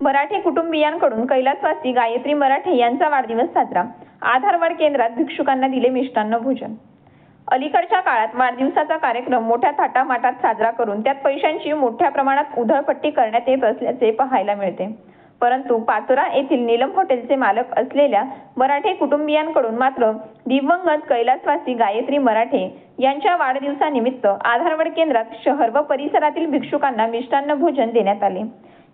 मराठे कुटुंबियांकडून कैलासवासी गायत्री मराठे यांचा वाढदिवस साजरा। आधारवाड केंद्रात भिक्षुकांना दिले मिष्टान्न भोजन। अलीकडच्या काळात वाढदिवसाचा कार्यक्रम मोठ्या थाटामाटात साजरा करून त्यात पैशांची मोठ्या प्रमाणात उधळपट्टी करण्यात येत असल्याचे पाहायला मिळते। परंतु पाचोरा येथील नीलम हॉटेलचे मालक असलेल्या मराठे कुटुंबियांकडून मात्र दिवंगत कैलासवासी गायत्री मराठे यांच्या वाढदिवसानिमित्त आधारवाड केंद्रात शहर व परिसरातील भिक्षुकांना मिष्टान्न भोजन देण्यात आले।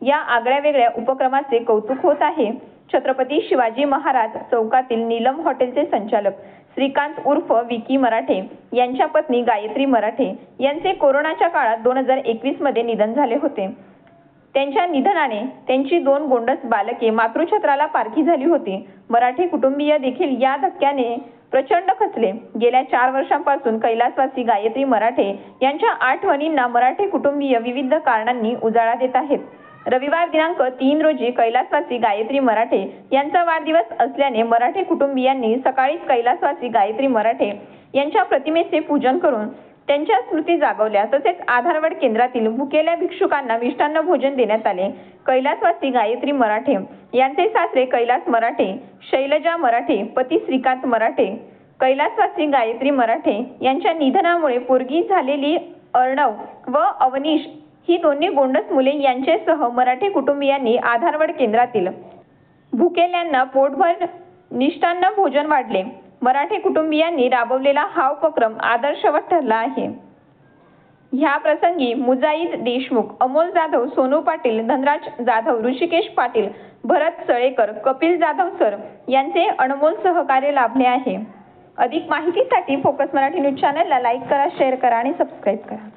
या आगळ्यावेगळ्या उपक्रमाचे कौतुक होत आहे। छत्रपती शिवाजी महाराज चौकातील नीलम हॉटेलचे संचालक श्रीकांत उर्फ विकी मराठे यांच्या पत्नी गायत्री मराठे यांचे कोरोनाच्या काळात 2021 मध्ये निधन झाले होते। त्यांच्या निधनाने त्यांची 2 गोंडस बालके मातृछत्राला पारखी झाली होती। मराठे कुटुंबीय देखील या धक्क्याने प्रचंड खचले। गेल्या 4 वर्षांपासून कैलासवासी गायत्री मराठे यांच्या आठवणींना मराठे कुटुंबीय विविध कारणांनी उजाळा देत आहेत। रविवार दिनांक 3 रोजी कैलासवासी गायत्री मराठे यांचा वाढदिवस असल्याने मराठे कुटुंबियांनी सकाळीच कैलासवासी गायत्री मराठे यांच्या प्रतिमेचे पूजन करून त्यांच्या स्मृती जागवल्या। तसेच आधारवाड केंद्रातील भुकेल्या भिक्षुकांना मिष्टान्न भोजन देण्यात आले। कैलासवासी गायत्री मराठे यांचे सासरे कैलास मराठे, शैलजा मराठे, पती श्रीकांत मराठे, कैलासवासी गायत्री मराठे यांच्या निधनामुळे पोरगी झालेली अर्णव व अवनीश ही दोन्ही गोंडस मुले यांच्यासह मराठे कुटुंबियांनी आधारवाड केंद्रातील भुकेल्यांना पोटभर मिष्टान्न भोजन वाढले। मराठे कुटुंबियांनी राबवलेला हा उपक्रम आदर्शवत ठरला आहे। ह्या प्रसंगी मुजाईद देशमुख, अमोल जाधव, सोनू पाटील, धनराज जाधव, ऋषिकेश पाटील, भरत सळेकर, कपिल जाधव सर यांचे अनमोल सहकार्य लाभले आहे। अधिक माहितीसाठी फोकस मराठी न्यूज चॅनलला लाईक करा, शेअर करा आणि सबस्क्राईब करा।